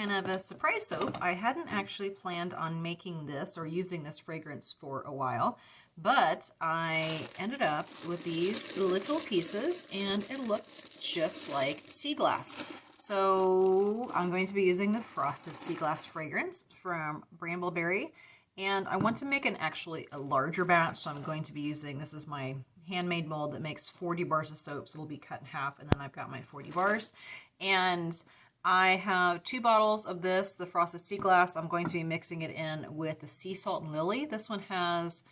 kind of a surprise soap. I hadn't actually planned on making this or using this fragrance for a while, but I ended up with these little pieces and it looked just like sea glass. So I'm going to be using the Frosted Sea Glass fragrance from Brambleberry, and I want to make actually a larger batch, so I'm going to be using, this is my handmade mold that makes 40 bars of soap, so it'll be cut in half, and then I've got my 40 bars. And I have 2 bottles of this, the Frosted Sea Glass. I'm going to be mixing it in with the Sea Salt and Lily. This one has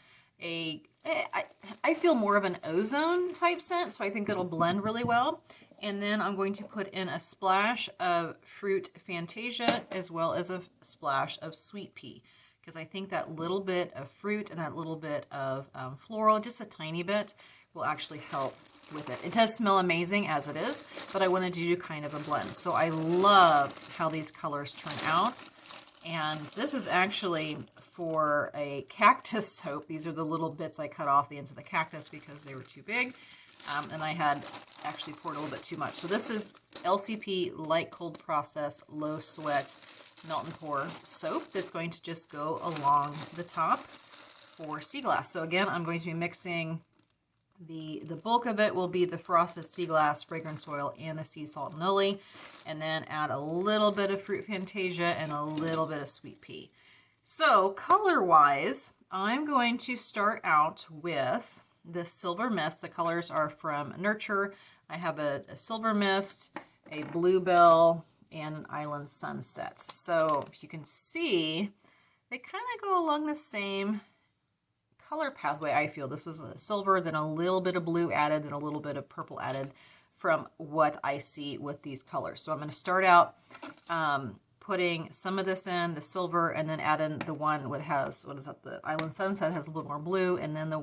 I feel more of an ozone type scent, so I think it'll blend really well. And then I'm going to put in a splash of Fruit Fantasia as well as a splash of Sweet Pea, because I think that little bit of fruit and that little bit of floral, just a tiny bit, will actually help with it. It does smell amazing as it is, but I wanted to do kind of a blend. So I love how these colors turn out. And this is actually for a cactus soap. These are the little bits I cut off the ends of the cactus because they were too big. And I had actually poured a little bit too much. So this is LCP Light Cold Process Low Sweat Melt and Pour soap that's going to just go along the top for sea glass. So again, I'm going to be mixing the bulk of it will be the Frosted Sea Glass fragrance oil and the Sea Salt and Lily, and then add a little bit of Fruit Fantasia and a little bit of Sweet Pea. So color-wise, I'm going to start out with the Silver Mist. The colors are from Nuture. I have a Silver Mist, a Bluebell, and an Island Sunset. So if you can see, they kind of go along the same color pathway, I feel. This was a silver, then a little bit of blue added, then a little bit of purple added from what I see with these colors. So I'm going to start out putting some of this in, the silver, and then add in the one that has, what is that, the Island Sunset has a little more blue, and then the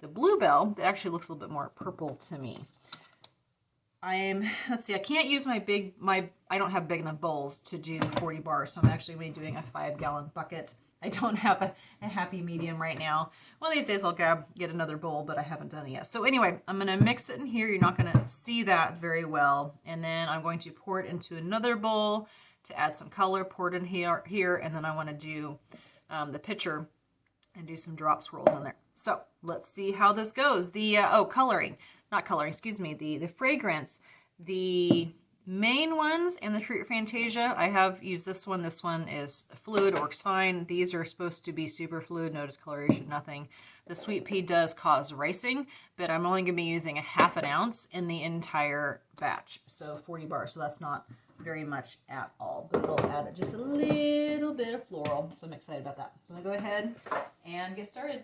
Bluebell, that actually looks a little bit more purple to me. Let's see, I can't use I don't have big enough bowls to do 40 bars, so I'm actually going to be doing a 5-gallon bucket. I don't have a happy medium right now. One of these days I'll get another bowl, but I haven't done it yet. So anyway, I'm going to mix it in here. You're not going to see that very well. And then I'm going to pour it into another bowl to add some color, pour it in here, and then I want to do the pitcher and do some drop swirls in there. So let's see how this goes. The fragrance, the main ones and the Fruit Fantasia, I have used this one. This one is fluid, works fine. These are supposed to be super fluid, no discoloration, nothing. The Sweet Pea does cause ricing, but I'm only going to be using a half an ounce in the entire batch. So 40 bars, so that's not very much at all, but it'll add just a little bit of floral. So I'm excited about that. So I'm going to go ahead and get started.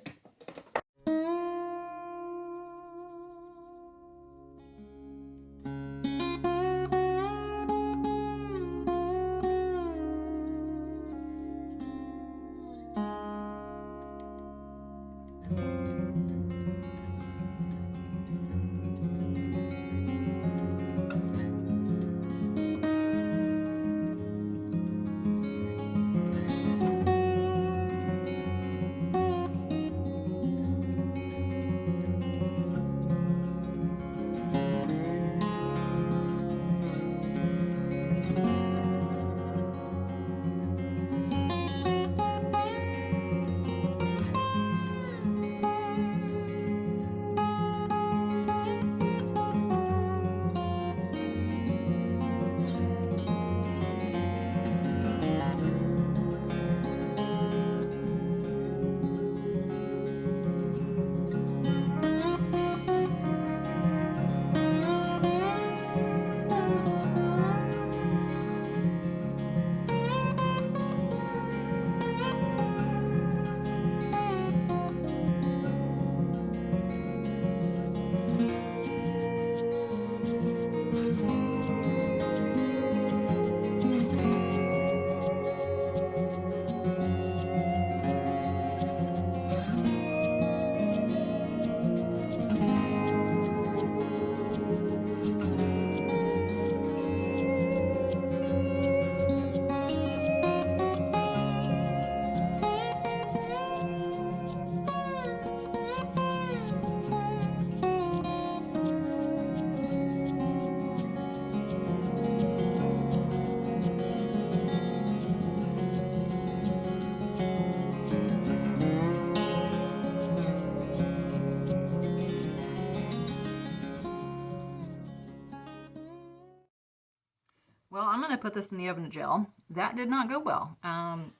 to put this in the oven to gel. That did not go well.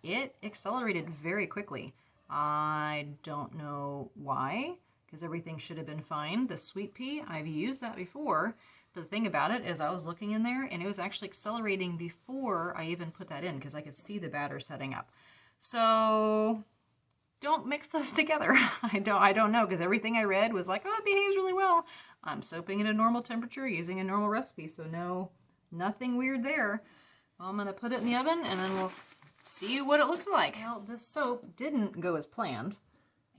It accelerated very quickly. I don't know why, because everything should have been fine. The sweet pea, I've used that before. But the thing about it is I was looking in there and it was actually accelerating before I even put that in because I could see the batter setting up. So don't mix those together. I don't know, because everything I read was like, oh, it behaves really well. I'm soaping at a normal temperature using a normal recipe, so no, nothing weird there. Well, I'm gonna put it in the oven and then we'll see what it looks like. Well, this soap didn't go as planned,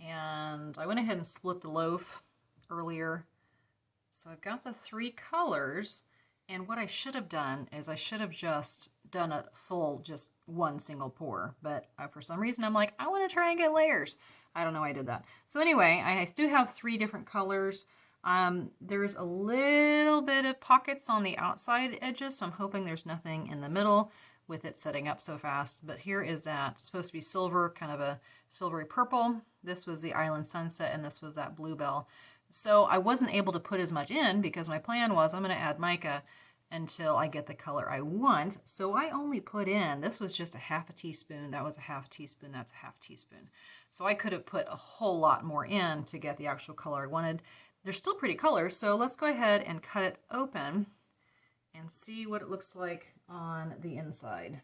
and I went ahead and split the loaf earlier. So I've got the 3 colors, and what I should have done is I should have just done a full, just one single pour, but for some reason I'm like, I want to try and get layers. I don't know why I did that. So anyway, I do have 3 different colors. There's a little bit of pockets on the outside edges, so I'm hoping there's nothing in the middle with it setting up so fast. But here is that. It's supposed to be silver, kind of a silvery purple. This was the Island Sunset, and this was that Bluebell. So I wasn't able to put as much in because my plan was I'm going to add mica until I get the color I want. So I only put in, this was just a half a teaspoon, that was a half teaspoon, that's a half teaspoon. So I could have put a whole lot more in to get the actual color I wanted. They're still pretty colors, so let's go ahead and cut it open and see what it looks like on the inside.